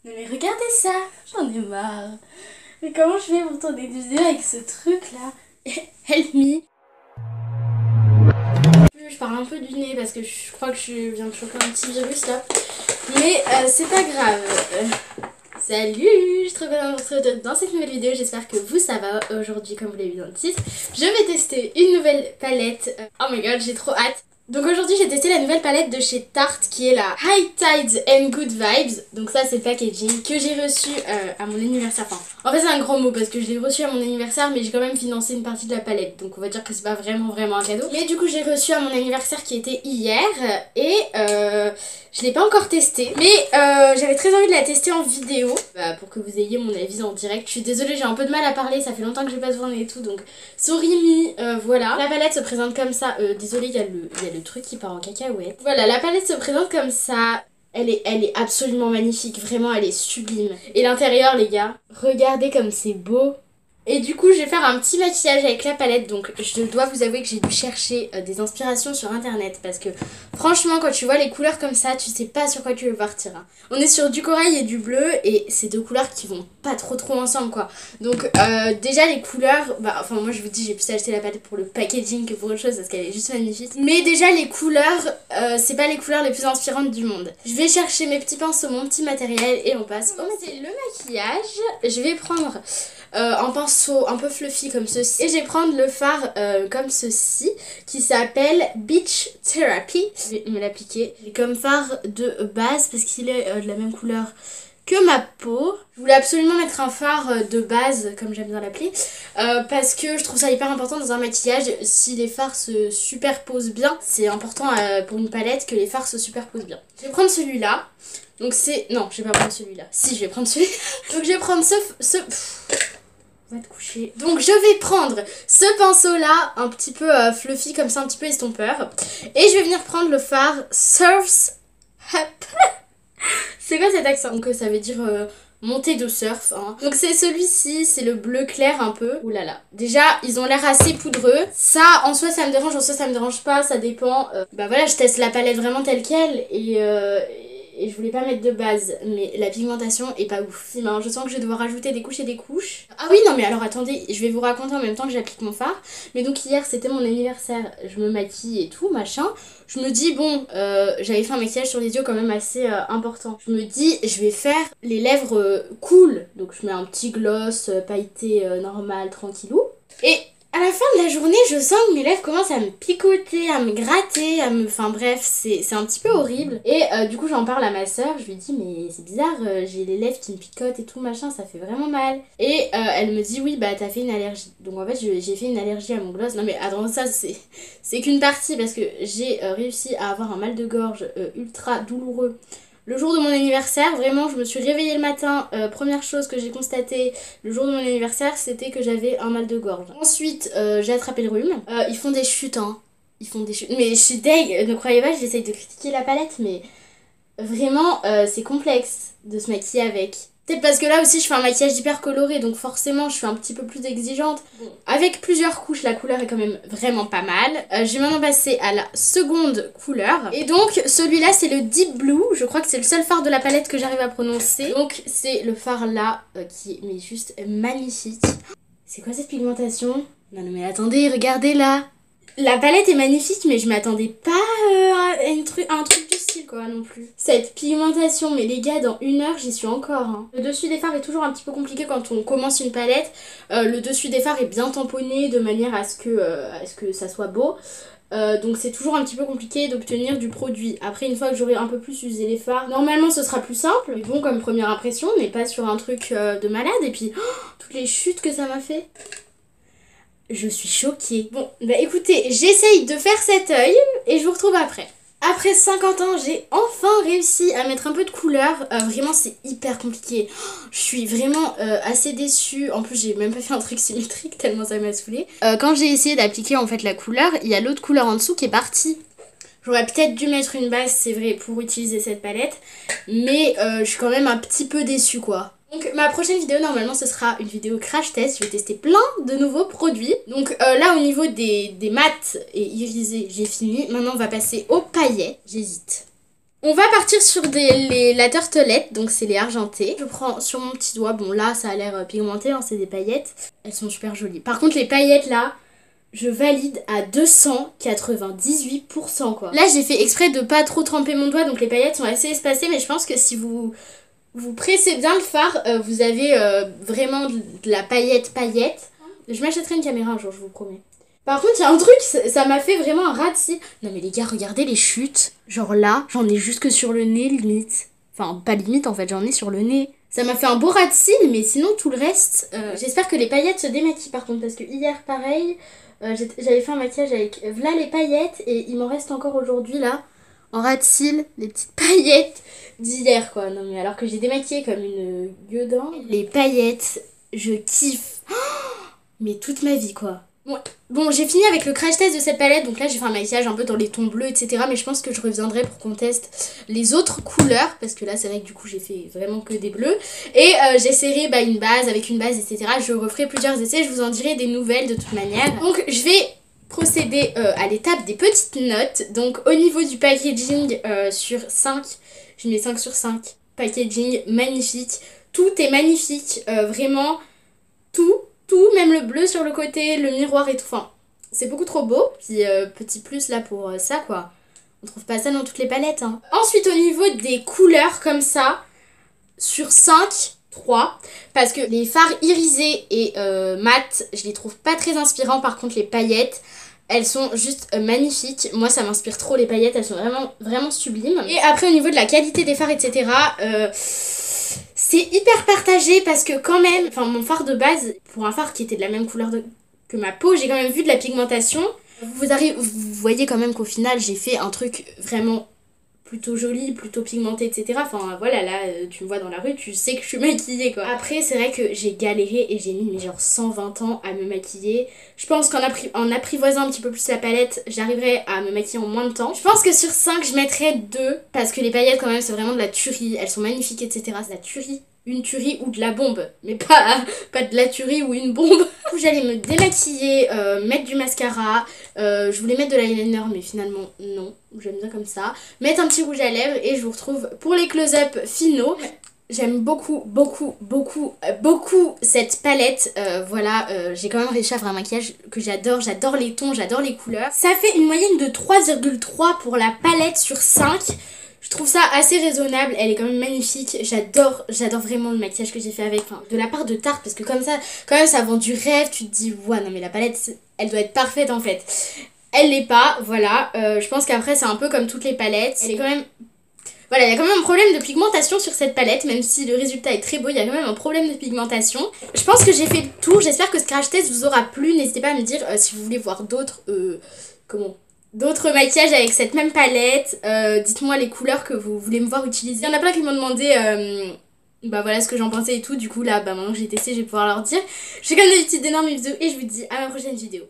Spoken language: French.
Non mais regardez ça, j'en ai marre. Mais comment je fais pour tourner des vidéos avec ce truc là? Help me. Je parle un peu du nez parce que je crois que je viens de choper un petit virus là. Mais c'est pas grave. Salut, je suis trop contente de vous retrouver dans cette nouvelle vidéo, j'espère que vous ça va. Aujourd'hui, comme vous l'avez vu dans le titre, je vais tester une nouvelle palette. Oh my god, j'ai trop hâte. Donc aujourd'hui j'ai testé la nouvelle palette de chez Tarte qui est la High Tides and Good Vibes. Donc ça c'est le packaging que j'ai reçu à mon anniversaire. Enfin, en fait c'est un grand mot parce que je l'ai reçu à mon anniversaire mais j'ai quand même financé une partie de la palette. Donc on va dire que c'est pas vraiment un cadeau. Mais du coup j'ai reçu à mon anniversaire qui était hier et je l'ai pas encore testé. Mais j'avais très envie de la tester en vidéo pour que vous ayez mon avis en direct. Je suis désolée, j'ai un peu de mal à parler, ça fait longtemps que j'ai pas tourné et tout. Donc sorry me, voilà. La palette se présente comme ça. Désolée, il y a le truc qui part en cacahuète. Voilà, la palette se présente comme ça. Elle est absolument magnifique, vraiment elle est sublime. Et l'intérieur les gars, regardez comme c'est beau. Et du coup je vais faire un petit maquillage avec la palette. Donc je dois vous avouer que j'ai dû chercher des inspirations sur internet. Parce que franchement quand tu vois les couleurs comme ça, tu sais pas sur quoi tu veux partir hein. On est sur du corail et du bleu. Et c'est deux couleurs qui vont pas trop ensemble quoi. Donc déjà les couleurs, enfin moi je vous dis j'ai plus acheté la palette pour le packaging que pour autre chose. Parce qu'elle est juste magnifique. Mais déjà les couleurs, c'est pas les couleurs les plus inspirantes du monde. Je vais chercher mes petits pinceaux, mon petit matériel. Et on passe au le maquillage. Je vais prendre un pinceau un peu fluffy comme ceci. Et je vais prendre le fard comme ceci qui s'appelle Beach Therapy. Je vais me l'appliquer comme fard de base parce qu'il est de la même couleur que ma peau. Je voulais absolument mettre un fard de base comme j'aime bien l'appeler parce que je trouve ça hyper important dans un maquillage. Si les fards se superposent bien, c'est important pour une palette que les fards se superposent bien. Je vais prendre celui-là. Donc c'est... Non, je vais pas prendre celui-là. Si, je vais prendre celui-là. Donc je vais prendre va te coucher. Donc je vais prendre ce pinceau là, un petit peu fluffy comme ça, un petit peu estompeur. Et je vais venir prendre le fard Surf's Up. C'est quoi cet accent? Donc ça veut dire montée de surf hein. Donc c'est celui-ci, c'est le bleu clair un peu. Ouh là là. Déjà ils ont l'air assez poudreux. Ça en soi ça me dérange, en soi ça me dérange pas, ça dépend. Bah voilà, je teste la palette vraiment telle quelle et je voulais pas mettre de base, mais la pigmentation est pas ouf. Je sens que je vais devoir rajouter des couches et des couches. Ah oui, non mais alors attendez, je vais vous raconter en même temps que j'applique mon fard. Mais donc hier c'était mon anniversaire, je me maquille et tout, machin. Je me dis bon, j'avais fait un maquillage sur les yeux quand même assez important. Je me dis, je vais faire les lèvres cool. Donc je mets un petit gloss pailleté normal, tranquillou. Et à la fin de la journée, je sens que mes lèvres commencent à me picoter, à me gratter, Enfin bref, c'est un petit peu horrible. Et du coup, j'en parle à ma soeur, je lui dis mais c'est bizarre, j'ai les lèvres qui me picotent et tout machin, ça fait vraiment mal. Et elle me dit oui bah t'as fait une allergie. Donc en fait j'ai fait une allergie à mon gloss. Non mais attends, ça c'est qu'une partie parce que j'ai réussi à avoir un mal de gorge ultra douloureux. Le jour de mon anniversaire, vraiment, je me suis réveillée le matin. Première chose que j'ai constatée le jour de mon anniversaire, c'était que j'avais un mal de gorge. Ensuite, j'ai attrapé le rhume. Ils font des chutes, hein. Ils font des chutes. Mais je suis deg, ne croyez pas, j'essaye de critiquer la palette, mais vraiment, c'est complexe de se maquiller avec. Peut-être parce que là aussi je fais un maquillage hyper coloré, donc forcément je suis un petit peu plus exigeante. Avec plusieurs couches, la couleur est quand même vraiment pas mal. Je vais maintenant passer à la seconde couleur. Et donc celui-là c'est le Deep Blue, je crois que c'est le seul fard de la palette que j'arrive à prononcer. Donc c'est le fard là qui est mais juste magnifique. C'est quoi cette pigmentation? Non mais attendez, regardez là. La palette est magnifique mais je m'attendais pas à un truc du style quoi non plus. Cette pigmentation, mais les gars dans 1 heure j'y suis encore hein. Le dessus des fards est toujours un petit peu compliqué quand on commence une palette. Le dessus des fards est bien tamponné de manière à ce que ça soit beau. Donc c'est toujours un petit peu compliqué d'obtenir du produit. Après une fois que j'aurai un peu plus usé les fards, normalement ce sera plus simple. Mais bon comme première impression, mais pas sur un truc de malade. Et puis toutes les chutes que ça m'a fait. Je suis choquée. Bon, bah écoutez, j'essaye de faire cet œil et je vous retrouve après. Après 50 ans, j'ai enfin réussi à mettre un peu de couleur. Vraiment, c'est hyper compliqué. Je suis vraiment assez déçue. En plus, j'ai même pas fait un truc symétrique tellement ça m'a saoulée. Quand j'ai essayé d'appliquer en fait la couleur, il y a l'autre couleur en dessous qui est partie. J'aurais peut-être dû mettre une base, c'est vrai, pour utiliser cette palette. Mais je suis quand même un petit peu déçue, quoi. Donc ma prochaine vidéo normalement ce sera une vidéo crash test, je vais tester plein de nouveaux produits. Donc là au niveau des mats et irisés j'ai fini, maintenant on va passer aux paillettes, j'hésite. On va partir sur la tartelette, donc c'est les argentés. Je prends sur mon petit doigt, bon là ça a l'air pigmenté, hein, c'est des paillettes. Elles sont super jolies. Par contre les paillettes là, je valide à 298% quoi. Là j'ai fait exprès de pas trop tremper mon doigt, donc les paillettes sont assez espacées, mais je pense que si vous pressez bien le fard, vous avez vraiment de la paillette. Je m'achèterai une caméra un jour, je vous promets. Par contre, il y a un truc, ça m'a fait vraiment un ras de cils. Non mais les gars, regardez les chutes. Genre là, j'en ai jusque sur le nez limite. Enfin, pas limite en fait, j'en ai sur le nez. Ça m'a fait un beau ras de cils, mais sinon tout le reste... J'espère que les paillettes se démaquillent par contre, parce que hier, pareil, j'avais fait un maquillage avec voilà les paillettes, et il m'en reste encore aujourd'hui là, en ras de cils, les petites paillettes d'hier quoi. Non mais alors que j'ai démaquillé comme une gueudin. Les paillettes, je kiffe. Mais toute ma vie quoi. Bon, j'ai fini avec le crash test de cette palette, donc là j'ai fait un maquillage un peu dans les tons bleus, etc. Mais je pense que je reviendrai pour qu'on teste les autres couleurs, parce que là c'est vrai que du coup j'ai fait vraiment que des bleus. Et j'essaierai une base avec une base, etc. Je referai plusieurs essais, je vous en dirai des nouvelles de toute manière. Donc je vais procéder à l'étape des petites notes. Donc au niveau du packaging, sur 5, je mets 5 sur 5. Packaging magnifique, tout est magnifique, vraiment tout, même le bleu sur le côté, le miroir et tout, enfin c'est beaucoup trop beau. Puis petit plus là pour ça quoi, on trouve pas ça dans toutes les palettes hein. Ensuite au niveau des couleurs comme ça, sur 5, 3, parce que les fards irisés et mat, je les trouve pas très inspirants. Par contre les paillettes, elles sont juste magnifiques. Moi ça m'inspire trop les paillettes, elles sont vraiment sublimes. Et après au niveau de la qualité des fards, etc. C'est hyper partagé parce que quand même, enfin mon fard de base, pour un fard qui était de la même couleur que ma peau, j'ai quand même vu de la pigmentation. Vous voyez quand même qu'au final j'ai fait un truc vraiment plutôt joli, plutôt pigmenté, etc. Enfin voilà, là tu me vois dans la rue, tu sais que je suis maquillée quoi. Après c'est vrai que j'ai galéré et j'ai mis genre 120 ans à me maquiller. Je pense qu'en apprivoisant un petit peu plus la palette, j'arriverai à me maquiller en moins de temps. Je pense que sur 5 je mettrais 2, parce que les paillettes quand même c'est vraiment de la tuerie, elles sont magnifiques, etc. C'est de la tuerie. Une tuerie ou de la bombe, mais pas de la tuerie ou une bombe. Du coup j'allais me démaquiller, mettre du mascara, je voulais mettre de l'eyeliner mais finalement non, j'aime bien comme ça. Mettre un petit rouge à lèvres et je vous retrouve pour les close-up finaux. J'aime beaucoup cette palette, voilà, j'ai quand même réussi à faire un maquillage que j'adore les tons, j'adore les couleurs. Ça fait une moyenne de 3,3 pour la palette sur 5. Je trouve ça assez raisonnable, elle est quand même magnifique, j'adore vraiment le maquillage que j'ai fait avec, enfin, de la part de Tarte, parce que comme ça, quand même ça vend du rêve, tu te dis, ouais non mais la palette, elle doit être parfaite en fait. Elle l'est pas, voilà, je pense qu'après c'est un peu comme toutes les palettes, elle est quand même... Voilà, il y a quand même un problème de pigmentation sur cette palette, même si le résultat est très beau, il y a quand même un problème de pigmentation. Je pense que j'ai fait le tour, j'espère que ce crash test vous aura plu, n'hésitez pas à me dire si vous voulez voir d'autres, d'autres maquillages avec cette même palette. Dites-moi les couleurs que vous voulez me voir utiliser. Il y en a plein qui m'ont demandé voilà ce que j'en pensais et tout. Du coup là maintenant que j'ai testé, je vais pouvoir leur dire. Je fais comme d'habitude d'énormes bisous et je vous dis à ma prochaine vidéo.